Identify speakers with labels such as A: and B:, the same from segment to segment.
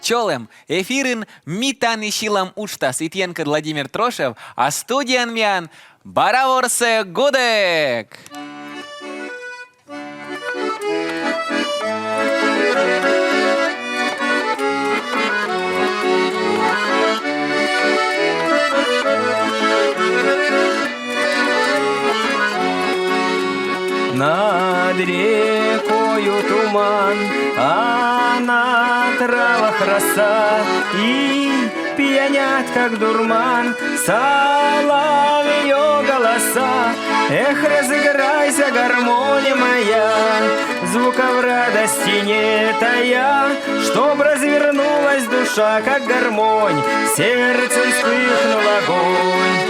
A: Чолем, эфирын митаны шилам уштас итьенкад Владимир Трошев, а студиян миян Бараворсе Гудек.
B: Над рекою туман, а на травах роса, и пьянят, как дурман, соловьё голоса. Эх, разыграйся, гармония моя, звуков радости не тая, чтоб развернулась душа, как гармонь, в сердце вспыхнул огонь.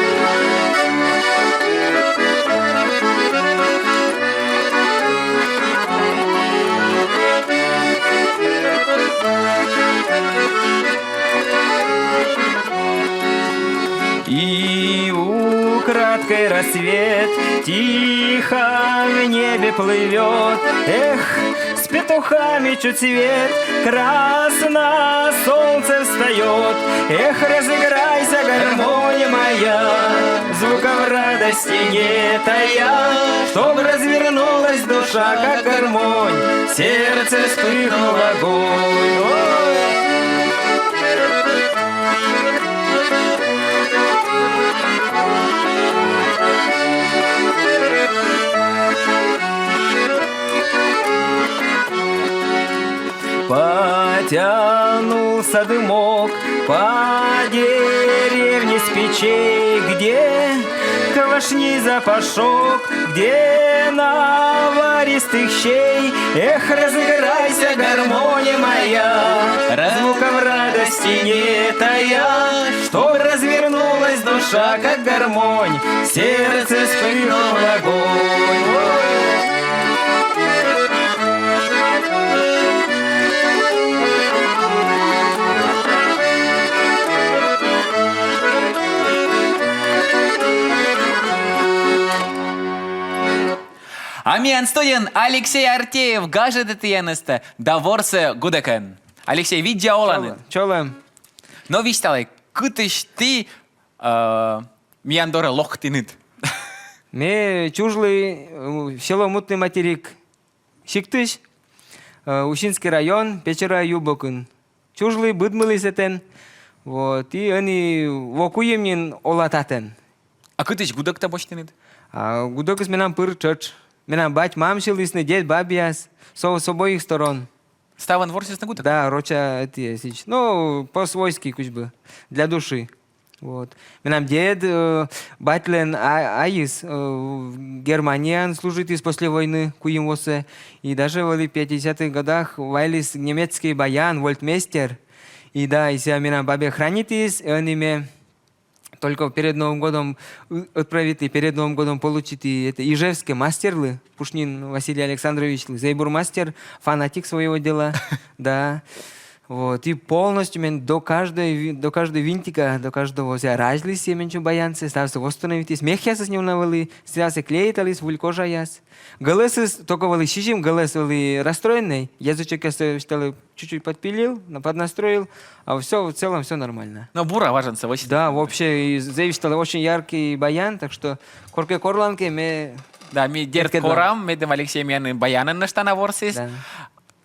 B: И украдкой рассвет тихо в небе плывет. Эх, с петухами чуть свет, красно солнце встает. Эх, разыграйся, гармония моя, звуков радости не тая, чтоб развернулась душа, как гармонь, в сердце вспыхнул огонь. Потянулся дымок по деревне с печей, где квашни запашок, где наваристых щей. Эх, разыграйся, гармония моя, звуков радости не тая, чтоб развернулась душа, как гармонь, в сердце вспыхнул огонь.
A: Амиян студен Алексей Артеев гажет тиенесте Даворсе Гудекен. Алексей, видя оланы.
B: Чолем.
A: Но висталай, кытыш ты мияндора лохтинит.
B: Ме чужлый село Мутный материк. Шиктыш, Ушинский район, Печера Юбокын. Чужлый быдмылый сетен. Вот, и они вокуемнин олататен.
A: А кытыш гудек-то боштинит?
B: Гудок из менам пыр чоч. Менам бать мамшил, лисный дед, бабьяс. С обоих сторон.
A: Ставан ворсис на гудек?
B: Да, роча это сич. Ну, по-свойски кучбы. Для души. Вот. Менам дед, батлен Аис, германиан служит из после войны, куимосе. И даже в 50-х годах вайлис немецкий баян, вольтмейстер. И да, если менам бабе хранитесь, они мне только перед Новым годом отправить и перед Новым годом получить и это Ижевский мастер, Пушнин Василий Александрович, Зейбур мастер, фанатик своего дела, да. Вот, и полностью до каждой винтика, до каждого разлись меньше баянцы, стався восстановить, смех с ним навели, стрелся клеитались, вулькожа яс. Голесы только вали шишим, голес вали расстроенный, язычок я чуть-чуть подпилил, поднастроил, а все в целом все нормально.
A: Но бура важен вообще.
B: Да, вообще, заявил очень яркий баян, так что корке корланки мы...
A: Да, ми дерт корам, мы дем Алексей мияны баянын наштана ворсис.
B: Да.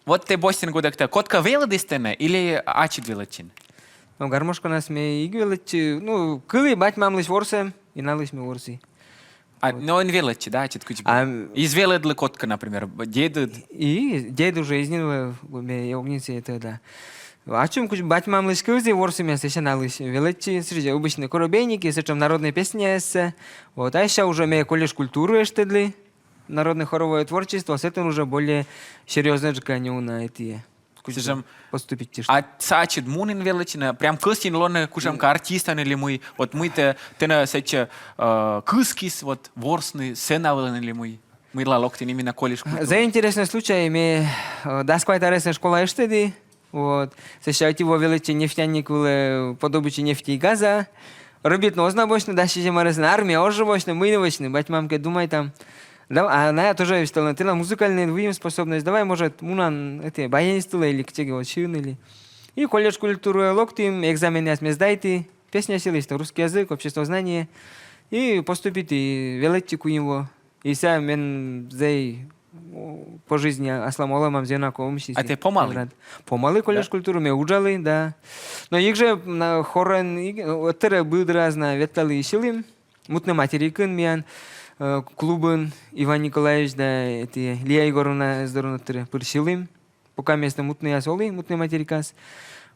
A: Вот ты бостин гудек-то котка велодистене или ачит велочин?
B: Ну, гармошка нас мы игвелочи, ну, кылы бать мамлыш ворсе, и налыш мы ворси.
A: Но он велочи, да, ачит кучбы. Из велодлы котка, например, деду.
B: И дед уже из него, я огнице это, да. А чем куч бать мамлыш кылзи ворси мясо еще налыш велочи, среди обычные коробейники, с чем народные песни эссе. Вот, а еще уже мы колледж культуры эштедли. Народное хоровое творчество, с этим уже более серьезно не на эти поступить.
A: А сачит мунин величина, прям кыстин лоне кушамка артистан или мы, вот мы-то тена сеча кыскис, вот ворсны, сенавлен или мы лалоктин именно колледж культуры.
B: За интересный случай, мы дасквай таресная школа эштеди, вот, сеча его величи нефтяник подобичи нефти и газа, робит нозна бочно, дальше же маресна армия, ожи бочно, мы не бочно, бать мамка думай там. Да, а она тоже стала на музыкальные двоим способность. Давай, может, мунан эти баянисты или к чего чин или И колледж культуры локтим, экзамены сдайте, песня силы, русский язык, общество знания. И поступить и велетику его. И вся мен зей по жизни аслам оламам зенако умши.
A: А ты помалы?
B: Помалы колледж культуры, мы уджали, да. Но их же на хорен, оттера был разно, ветлали силим. Мутный материкын, миян клубын Иван Николаевич, да, эти Лия Егоровна здорово пыршилым. Пока место мутный асолы, мутный материкас.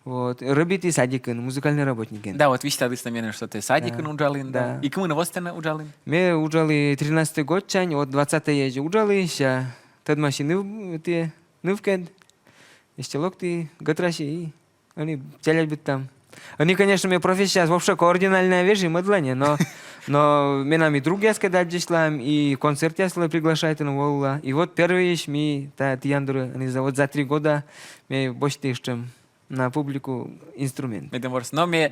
B: Вот. Рыбит и садикын, музыкальный работник.
A: Да, вот вишь, ты наверное, что ты садикын уджалин, да. И кому на вас уджалин?
B: Мы уджали 13-й год, чань, от 20-й езжи уджали, ща тад машины те нывкед, еще локти, гатраши, и они телят быть там. Они, конечно, мне профессия вообще координальная вещь и модление, но мы нам и другие сказать шлам, и концерт я приглашает на волла. И вот первый ищ ми, та тияндуры, они вот за 3 года мы больше чем на публику инструмент.
A: Но мне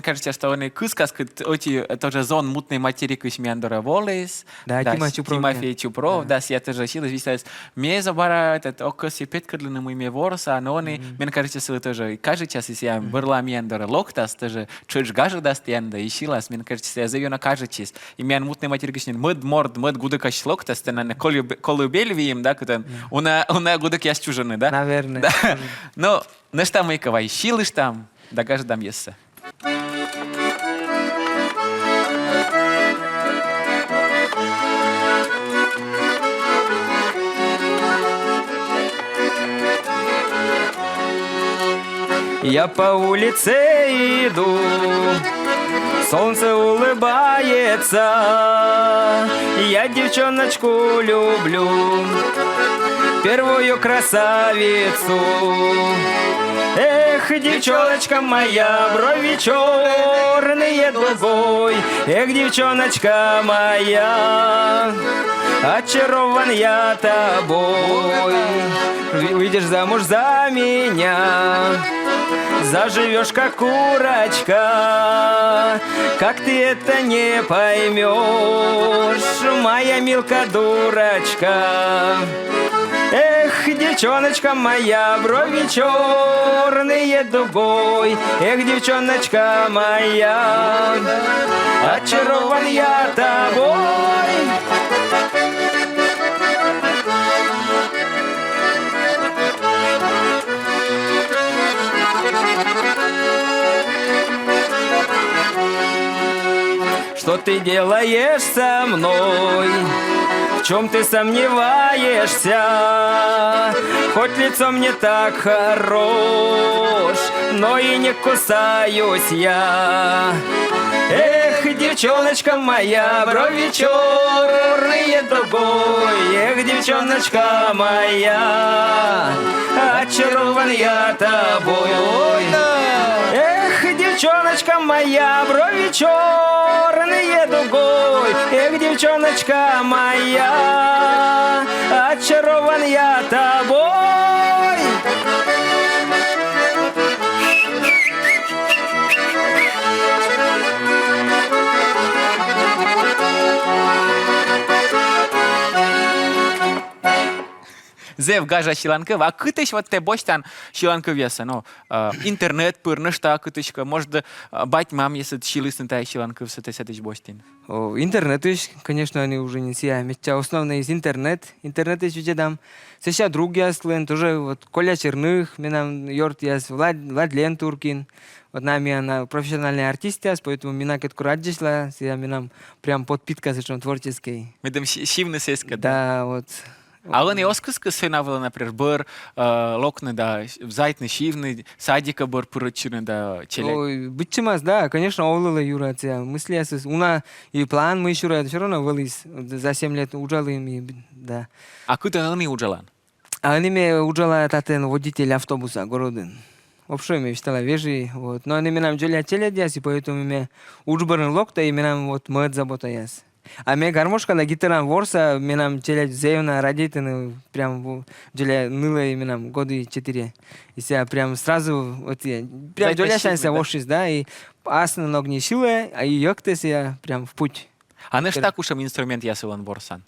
A: кажется, что они кыскас, эти тоже зон мутной материк вещь миандора волес,
B: да,
A: Тимофей Чупров, да, я тоже сила, вистаясь, мне забара этот окос и петкадлины мы ворса, но они, мне кажется, что тоже каждый час, если я берла миандора локтас, тоже чуть гажа даст янда, и силас, мне кажется, я зову на каждый час, и меня мутной материк вещь мод гудакаш локтас, ты на колыбель вием, да, когда она гудак я чужаны, да?
B: Наверное.
A: Но нечто мы кавай силыш там, да каждом есть.
B: Я по улице иду, солнце улыбается, я девчоночку люблю, первую красавицу. Эх, девчоночка моя, брови черные дугой, эх, девчоночка моя, очарован я тобой. Выйдешь замуж за меня, заживешь как курочка, как ты это не поймешь, моя милка дурочка. Эх, девчоночка моя, брови черные дугой, эх, девчоночка моя, очарован я тобой. Что ты делаешь со мной? В чем ты сомневаешься? Хоть лицом не так хорош, но и не кусаюсь я. Эх, девчоночка моя, брови черные дугой, эх, девчоночка моя, очарован я тобой. Эх, девчоночка моя, брови черные дугой, эх, девчоночка моя, очарован я тобой.
A: Зев гажа шиланков, а кытыш вот те бочтан шиланков веса, ну, интернет пырнышта кытышка, может, бать мам, если шилысын та шиланков сетыш бочтин.
B: Интернет, конечно, они уже не сия, мечта основная из интернет еще дам. Сейчас другие слен, тоже вот Коля Черных, менам Йорт яс, Владлен Туркин. Вот нами она профессиональный артист, поэтому меня кетку раджишла, я менам прям подпитка совершенно творческой.
A: Мы там шивны сеска.
B: Да, вот.
A: А он и оскыска сынавила, например, бор локны, да, зайтны шивны, садика бор пурочины, да, челек.
B: Ой, бычимас, да, конечно, олыла Юра, мысли ясыз. Уна и план мы еще все равно вылез, за 7 лет уджалы им, да.
A: А куда они уджалан?
B: А они мне уджала татен водитель автобуса, городын. Вообще, я считала вежи, вот. Но они меня джоля челят яси, поэтому меня уджбарен локта, и меня вот мед забота яс. А мне гармошка на гитарам ворса, меня челят зеюна радитаны, прям джоля ныла, и меня годы 4. И я прям сразу, вот я, прям джоля шанса воршис, да, и асна ногни силы, а и ёктес я прям в путь.
A: А наш так ушам инструмент ясылан ворсан?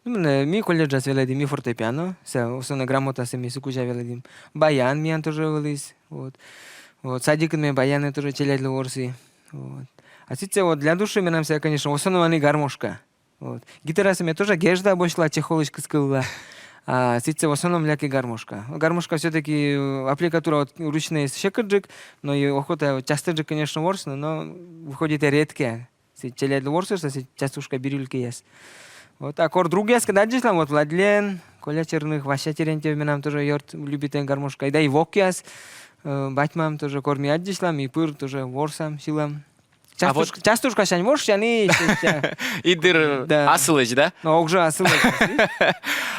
B: Mi collegas веледим, mi fortepiano, основная грамота ми сукуча веледим. Баян ми тоже велись, вот. Вот, садик ми баяны тоже челядли орси, вот. А сице вот для души ми нам ся, конечно, в основном они гармошка, вот. Гитара ми тоже гежда обошла, чехолочка скылла, а сице в основном ляки гармошка. Гармошка все-таки аппликатура вот, ручная щекаджик, но и охота частыджик, конечно, ворсно, но выходит и редкие. Челядли орси, что частушка бирюльки есть. Вот аккорд другие сказать, вот Владлен, Коля Черных, Вася Терентьев, нам тоже йорт любит гармошка. И да и Вокяс, Батьмам тоже корми отдишлам, и Пыр тоже ворсам, силам. Частушка шань ворш, они...
A: Идыр асылыч, да?
B: Ну, уже асылыч.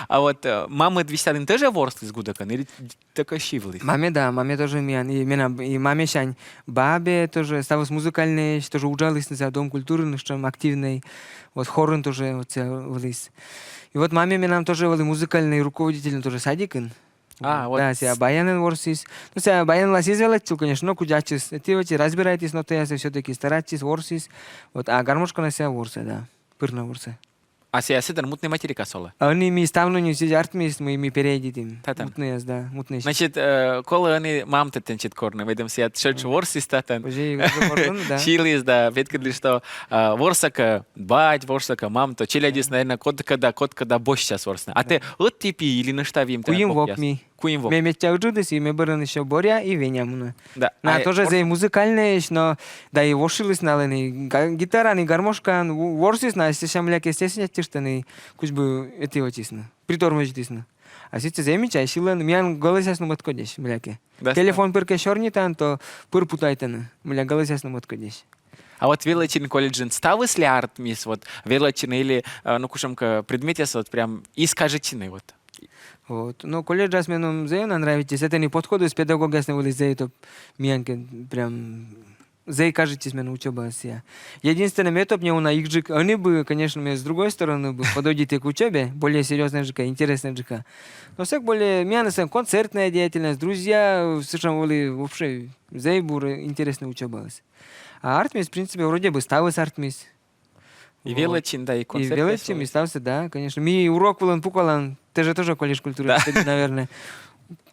A: А вот мамы 201 тоже ворст из Гудакан? Или только щивлись?
B: Маме, да, маме тоже миян. И маме шань бабе тоже ставилась музыкальной, тоже ужалась за Дом культуры, что активный. Вот хорн тоже вот влез. И вот маме нам тоже были музыкальный руководитель, тоже садикин.
A: Вот.
B: Да, себя баянен ворсис. Ну, себя баянен лас извелетил, конечно, но кудячис. Ты разбираетесь, но ты все-таки старайтесь ворсис. Вот, а гармошка на себя ворса, да. Пырна ворса.
A: А сега седан мутный материка сола?
B: Они ми ставно не сидят артмист, мы переедем.
A: Татан.
B: Мутные, да, мутные.
A: Значит, коли они мамте тенчит корны, ведем себя шедший ворсис татан.
B: Уже да.
A: Чилис, да, веткадли, что ворсака бать, ворсака мам, то челядис, наверное, котка да больше сейчас ворсна. А ты от типи или на штавим?
B: Куим вок ми.
A: Куим вок.
B: Мы метя ужудись, и мы берем еще Боря и Веня.
A: Да.
B: На тоже за музыкальные, но да и воршились на лены. Гитара, не гармошка, ворсис на сешамляк, естественно, тиштаны, кусь бы эти отисны. Притормозитисны. А сейчас замечай, силен, мян голосясно отходишь, мляки. Телефон перке шорнитан, то пыр путайтаны, мля голосясно отходишь.
A: А вот велочин колледжин ставыс ли арт мисс, вот велочин или, ну, кушамка предметес, вот прям искажечины, вот.
B: Вот. Но колледжас меном зейна нравитесь, это не подходы с педагогасны были зей, то мянки прям зей кажетесь мену учеба сия. Единственный метод мне на их они бы, конечно, с другой стороны бы подойдите к учебе, более серьезная ЖК, интересная ЖК. Но всех более мясо, концертная деятельность, друзья, совершенно были вообще зей буры интересная учеба. А артмис, в принципе, вроде бы ставился артмис.
A: И велочин, да, и концерт.
B: И велочин, и ставился, да, конечно. Ми урок был пукалан, ты же тоже колледж культуры, да. Наверное.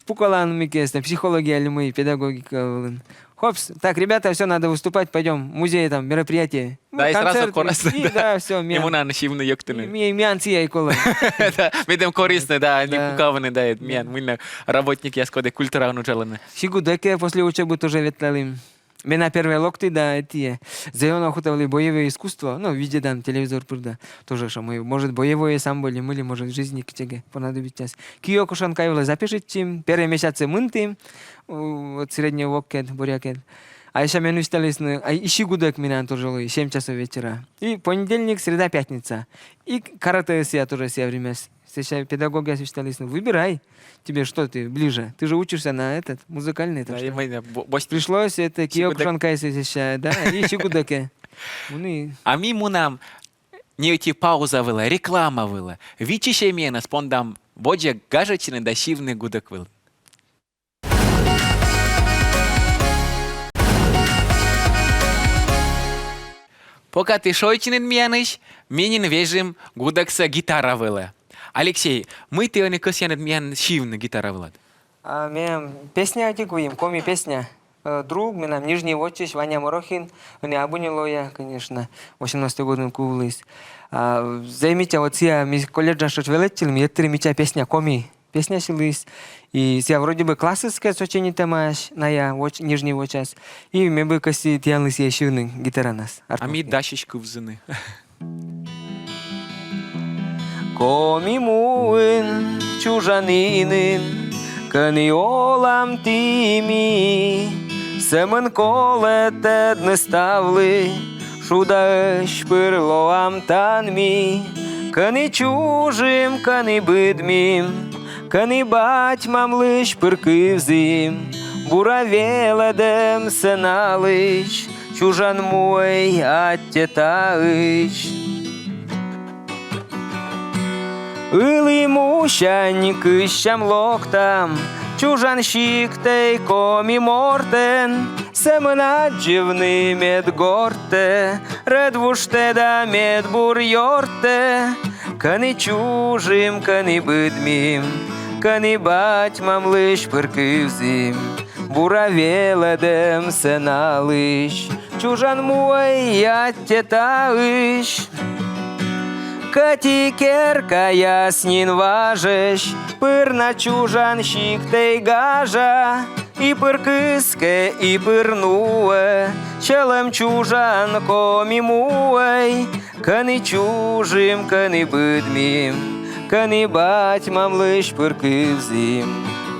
B: Пукалан, микеста, психология или мы, педагогика. Хопс, так, ребята, все, надо выступать, пойдем, музей там, мероприятие.
A: Да, и сразу корисно.
B: Да, все,
A: ему на ночивно ёктыны.
B: Мян ция и кола.
A: Да, видим корисно, да, не пукаваны, да, мян, мы работники яскоды культура унучаланы.
B: Сигу деке после учебы тоже ветлали. Мы на первые локти, да, эти зелено охотовали боевое искусство, ну, виде там телевизор, да, тоже, что мы, может, боевое сам были, мы, может, в жизни к тебе понадобится. Кио кушанкаевла запишите, первые месяцы мынты, вот среднего вокет, бурякет. А еще мы остались, а ищи гудок меня тоже 7 часов вечера. И понедельник, среда, пятница. И карате я тоже все время. Сейчас педагоги освещались, выбирай. Тебе что ты ближе? Ты же учишься на этот музыкальный.
A: Да,
B: пришлось это киокушанка освещать, да, и чигудаке.
A: А мимо нам не эти пауза была, реклама была. Вичище меня спондам боджа гажечины дашивный гудок был. Пока ты шойчинен мяныш, менин вежим гудакса гитара была. Алексей, мы ты они косянет мян шивна гитара была.
B: А мен песня отикуем, коми песня. Друг, нам Нижний Вотчич, Ваня Морохин, они обунилоя, конечно, 18 годом кувлис. Займите вот сия, ми колледжа шочвелетил, ми еттери мича песня коми. Песня шилис. И сия вроде бы классическая сочинение темаш, на я Нижний Вотчас. И мы бы коси тянли сия шивны гитара нас.
A: А ми дашечку взыны.
B: Коми муин, чужанинин, кани олам тими, семен колетед не ставли, шудаеш пирлоам танми, кани чужим, кани бидмим, кани батьмам лиш пиркивзим, буравеледем сеналич, чужан мой аттетаич. Или мущань кищам локтам, чужан щиктей комі мортен, семена дживни медгорте, редвуште да медбур йорте, Că ni чужим, că ni быдмим, că ni батьмам лиш пыркывзим, буравеледем сеналыш, чужан мой я теталыш. Катикерка яснин важеш, пыр на чужан щиктей гажа, и пыркыске, и пырнуе, челем чужан комимуей, кани чужим, кани быдмим, кани батьмам лиш пыркывзим,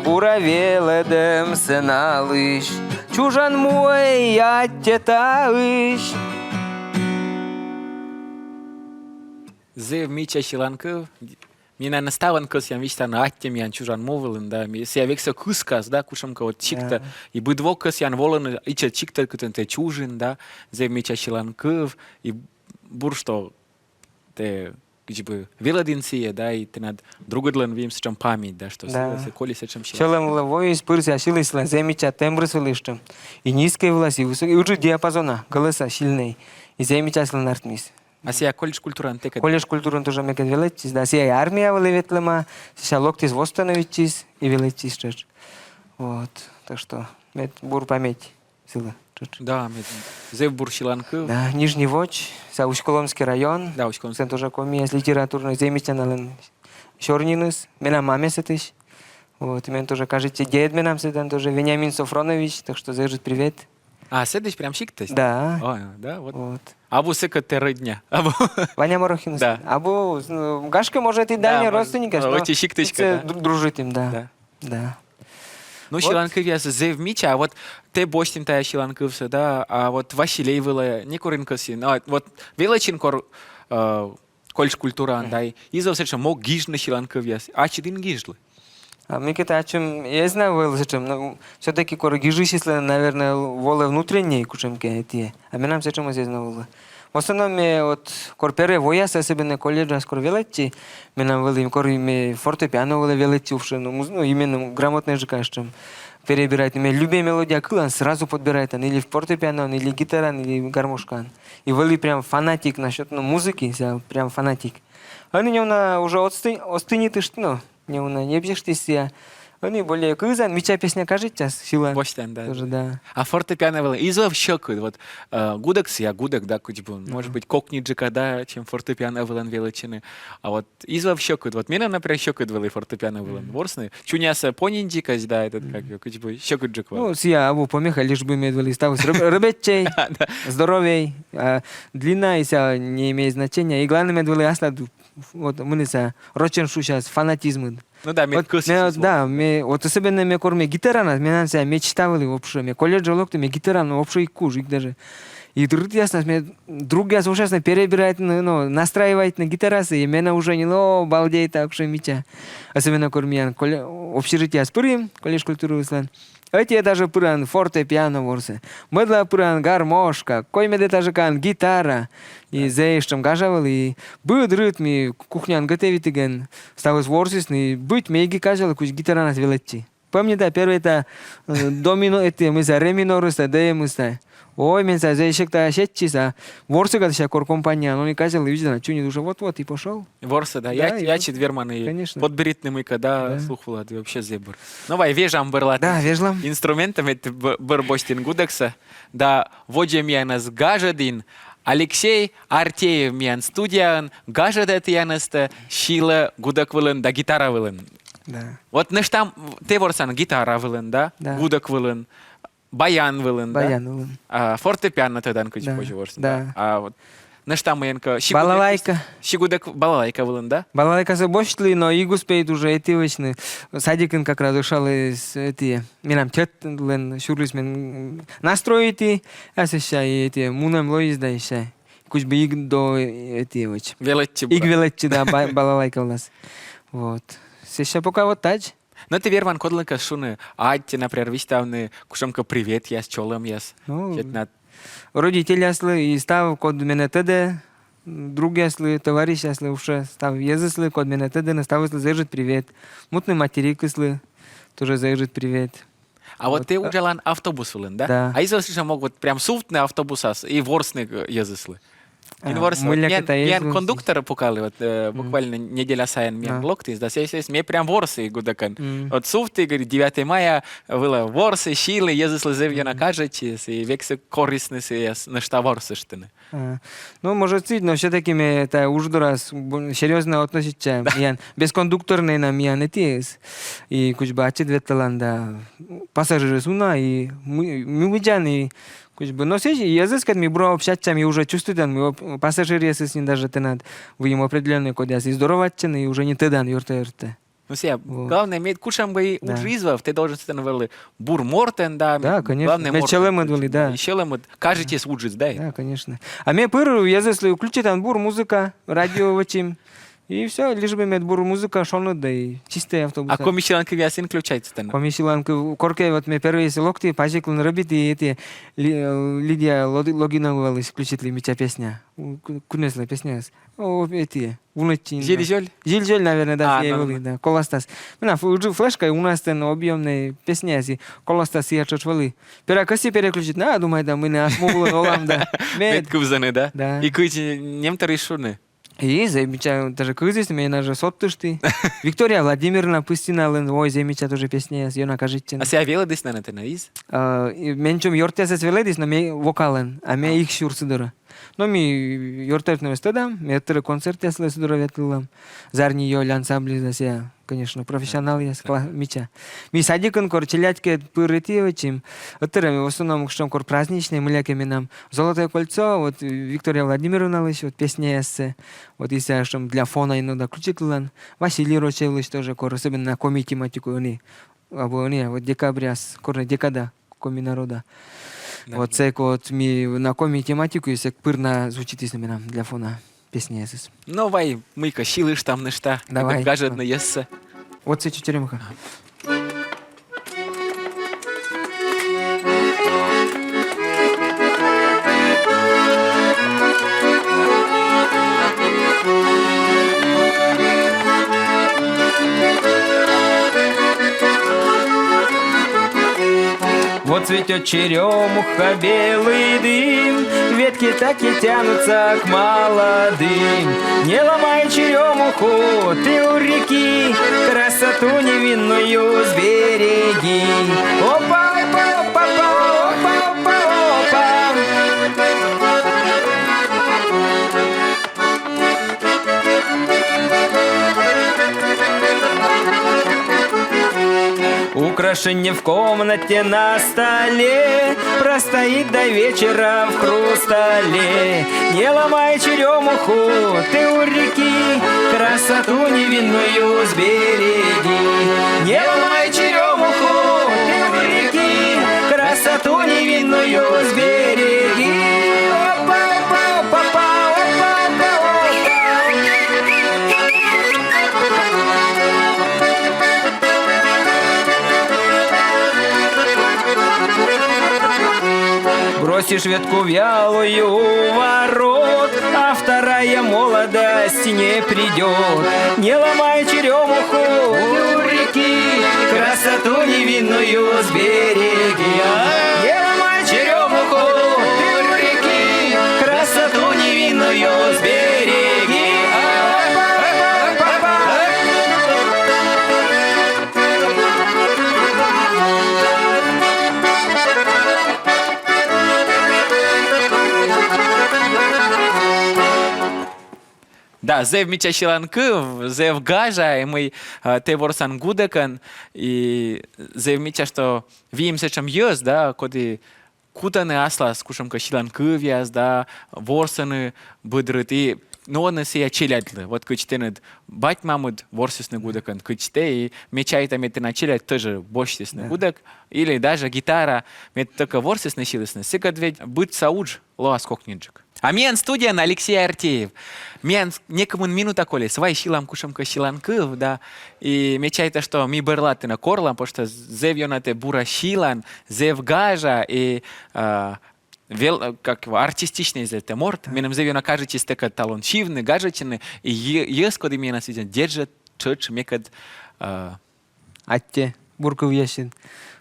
B: буравеледем сеналыш, чужан мой я теталыш.
A: Зев мича шиланков, mina nastavan kas jam vista na atjem jan čužan movelin, da mi se veksa kuskas, da kušam kao čikta, i budvo kas jan volen iće čikta kutan te čužin, da, zev miča šilankov, i buršto te, gdje bi veladincije, da, i te nad drugodlan vim se čam pamit, da, što se koli se čam šilan.
B: Šelem lavoju spırsi aşilısla zemića tembrısılıştım, i niske vlasi, i uđu диапазона, голоса сильный, и зemića сланартмис.
A: А сия колледж культура антека.
B: Колледж культуран тоже мекат велетчис, да, сия и армия велеветлема, сия локтис восстановитчис и велетчис чеш. Вот, так что, мет бур память сила.
A: Да, зев бур шиланков.
B: Да, Нижний Воч, Усть-Коломский район.
A: Да, Усть-Коломский.
B: Это тоже комия литературной замечательно. Шорнинус, меня маме сетыш. Вот, и мен тоже кажется, дед менам сетан тоже Вениамин Софронович, так что заезжит привет.
A: А, седиш прям шиктась?
B: Да.
A: Ой, да, вот.
B: Вот.
A: Абу сека терридня. Абу.
B: Ваня Морохин.
A: Да.
B: Абу Гашка, может, и дальний родственник.
A: Очень шикточка, да.
B: Дружит им, да. Да.
A: Ну, шиланков я зев мича, а вот те боштин тая шиланковса, да, а вот Василий вела не коринкоси, а вот величин колледж культура, да, и за все мог гижны шиланков я, а чидин гижлы.
B: А мы о чем я знаю, зачем, но все-таки коргижи, если, наверное, волы внутренние, кучемки эти, а мы нам зачем здесь знали. В основном вот корпере вояс, особенно колледжа скоро величи, мы нам вели, мы фортепиано вели величи, ну именно грамотно же кажется, перебирать, мы любые мелодии, клан сразу подбирает, или в фортепиано, или гитара, или гармошкан, и вели прям фанатик насчет музыки, прям фанатик. Они не уже остынет и что, не объектився. Они более кызан, меча песня кажется, сила.
A: Боштен, да.
B: Тоже, да.
A: А фортепиано было изов щеку, вот гудекс я гудек, да, кучбу, может быть кокниджика, да, чем фортепиано было величины, а вот изов щеку, вот меня, например, щеку было фортепиано было ворсны, чуняса понинджикась, да, этот как кучбу щеку джик.
B: Ну, сия абу помеха, лишь бы медвели ставить рыбетчей, здоровей, длина и вся не имеет значения, и главное медвели асла, вот мы не рочен сейчас фанатизм.
A: Ну да,
B: вот, да, вот особенно мне корме гитара, меня мечтали вообще, мне колледж локты, мне гитара, ну вообще и кужик даже. И тут ясно, мне друг я ужасно перебирает, ну, настраивает на гитарасы, и меня уже не, ну, балдеет так вообще меча. Особенно кормян, общежитие спырим, колледж культуры Исланд. Эти даже пыран фортепиано ворсы. Медла пыран гармошка, кой меде даже кан гитара. И заещем гажавал, и будет ритми кухнян готовить ген. Ставус ворсис, и быть меги кажал, куч гитара нас велетти. Помни, да, первый это домино, это мы за ре минорус, да, мы ста. Ой, мен за заещек-то щетчиса. Ворсы, когда ща кор компания, но не кажал, и видно, чуни душа, вот-вот, и пошел.
A: Ворсы, да, я четверман, и подберитный когда слухала, ты вообще зебр. Ну, вай, вежам берлат.
B: Да, вежлам.
A: Инструментами бербостин гудекса, да, водjem янас гажадин, Алексей Артеев миян студиян, гажадет янасты, шила гудек вылын, да гитара вылын.
B: Да.
A: Вот наш там, те ворсан гитара вылын, да, гудек вылын, баян вылын, да, фортепиано тогда кучу позже ворсан, да. А вот наш там миянка,
B: балалайка.
A: Шигудек балалайка вылын, да?
B: Балалайка забочли, но и гуспеет уже эти вечные. Садикин как раз ушел из эти, минам тётлен, шурлис мен настроить, а сейчас эти мунам лоис да еще. Куч бы иг до эти веч.
A: Велетчи.
B: Иг велетчи, да, балалайка у нас. Вот. Сейчас пока вот так.
A: Но ты верван кодлынка шуны, ати, например, виставны, кушамка привет, я с чолом, я с...
B: Родители ясли и став код мене теде, друг ясли, товарищ ясли уже став езысли, код мене теде, настав ясли, заезжит привет. Мутный материк ясли, тоже заезжит привет.
A: А вот ты уджалан автобус вылын, да?
B: Да.
A: А если слышал, могут прям суфтный автобус и ворсный езысли? Инворс,
B: Мыляк
A: мен
B: это есть, вот.
A: кондуктора пукали, вот буквально неделя сайын мен локтис, да сесес, мне прям ворсы гудакан. Вот суфты, говорит, 9 мая было ворсы, щилы, езыслы зевьена кажетис, и вексы корисны, и на что ворсы штыны.
B: Ну, может быть, но все-таки мы это уже раз серьезно относиться. Ян бескондукторный нам ян этис. И куч бы ачет ветланда пассажиры суна и мы выджаны куч бы. Но сейчас язык как мы бро общаться, мы уже чувствуем, мы пассажиры если с ним даже тенад вы ему определенный код, если здороваться, и уже не тедан юрте.
A: Ну, все, главное, иметь кушам бы и ужизвав, ты должен становиться бур мортен, да.
B: Да, конечно.
A: Главное,
B: Мечелем отвели, да.
A: Мечелем, кажетесь уджиз, да.
B: Да, конечно. А мне пыр, я если включить анбур, музыка, радио вачим. И все, лишь бы иметь бур музыка, шону, да и чистый автобус.
A: А комиссионка вясин включается там?
B: Комиссионка, корке, вот мне первые локти, пажиклы робит, и эти Лидия Логиновала включит ли меча песня. Кунесла песня. О, эти, уночи.
A: Жиль-жоль?
B: Жиль-жоль, наверное, да, я
A: ну,
B: его, да. Колостас. Меня флешка, у нас там объемные песни, если Колостас я чувствовали. Перекоси переключить, на, думаю, да, мы не осмогли нолам, да.
A: Медкувзаны, да?
B: Да.
A: И кыти немто решуны.
B: И замечаю, даже кызис, меня даже соттышты. Виктория Владимировна Пустинален, ой, замечаю тоже песня, ее накажите.
A: А себя вела десь на из?
B: Менчум йортясес веледис, но ми вокален, а ми их шурсыдыра. Но ми йортят на вестедам, ми это концерт я слышыдыра ветлам. Зарни йоль ансамбли за себя, конечно, профессионал я, мича. Ми садикон корчелятке пырытивачим. Это в основном, что кор праздничные, мыляки нам «Золотое кольцо», вот Виктория Владимировна лыч, вот песня эссе. Вот если что для фона иногда включит лан. Василий Рочевич тоже кор, особенно на коми тематику они. Або они, вот декабряс, корна декада, коми народа. Вот цек вот ми на коми тематику, если пырна звучит из нам для фона песня эссе.
A: Ну, вай, мы-ка щилыш там нышта.
B: Давай.
A: Гажет на ессе.
B: Вот цей черемуха. Вот цветет черемуха, белый дым, ветки так и тянутся к молодым. Не ломай черемуху, ты у реки, красоту невинную сбереги. Опа, опа, опа, опа, опа, опа. Украшение в комнате на столе простоит до вечера в хрустале. Не ломай черемуху, ты у реки, красоту невинную сбереги. Не ломай черемуху, ты у реки, красоту невинную сбереги. Опа, опа, опа, опа, опа, бросишь ветку вялую у ворот, а вторая молодость не придет. Не ломай черемуху, ты у реки, красоту невинную сбереги. Не ломай черемуху, ты у реки, красоту невинную сбереги.
A: Да, зев мича щеланкы, зев гажа, и мы те ворсан гудекан, и зев мича, что видимся чем ез, да, коды кутаны асла с кушамка щеланкы вяз, да, ворсаны быдрыт, и но он сия челядлы. Вот кычтенет бать мамуд ворсисный гудекан кычте, и мечай там это начелять тоже бошсисный гудек, или даже гитара, мет только ворсисный щилысный, сикад ведь быть саудж лоас кокнинджик. А мен студия на Алексей Артеев. Мен некому минута коли, свай щилам кушамка щиланкыв, да, и мечай-то, что ми берлаты на корлам, потому что зев йонате бура щилан, зев гажа, и как артистичный из этого морт, менем зев йона кажется стека талончивный, гажечный, и ес коды меня свиден держит, чуть мекад...
B: Атте, бурков ясен.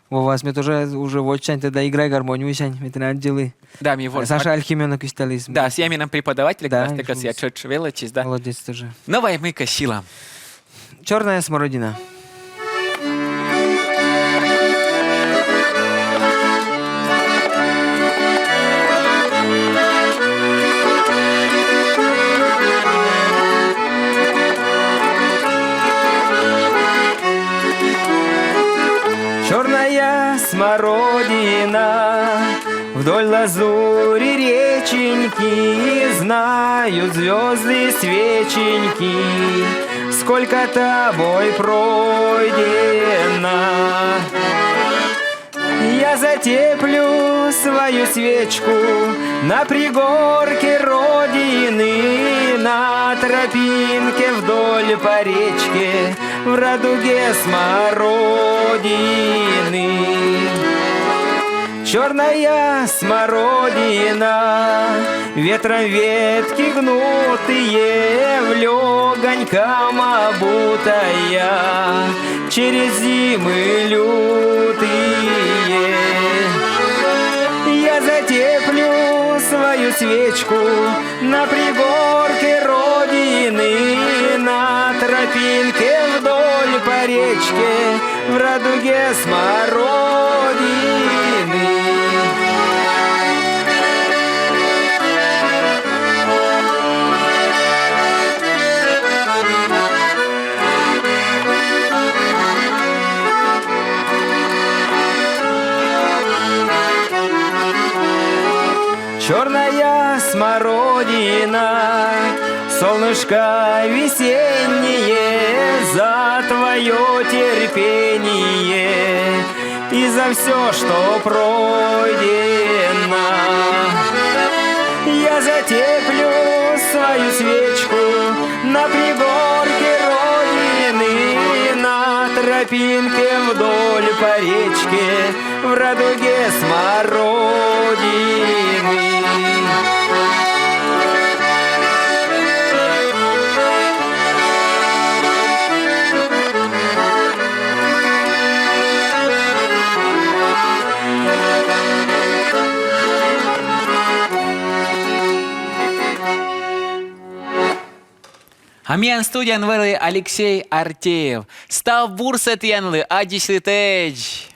B: У вас мне тоже уже вот чань, тогда играй гармонию, чань, мне надо делы.
A: Да, ми vor.
B: Саша Альхименок Висталис.
A: Да, с ями нам преподаватель,
B: Да,
A: да, так я чуть величись, да.
B: Молодец тоже.
A: Новая мыка сила.
B: Черная смородина. Черная смородина, вдоль лазури реченьки знают звезды свеченьки, сколько тобой пройдено. Я затеплю свою свечку на пригорке родины, на тропинке вдоль по речке, в радуге смородины. Черная смородина, ветром ветки гнутые, в легоньком обутая, через зимы лютые. Я затеплю свою свечку на пригорке родины, на тропинке вдоль по речке, в радуге смородины. Черная смородина, солнышко весеннее, за твое терпение и за все, что пройдено. Я затеплю свою свечку на пригорке родины, на тропинке вдоль по речке, в радуге смородины.
A: Амиан студиян выры Алексей Артеев. Став бурсет янлы, адишлитеж.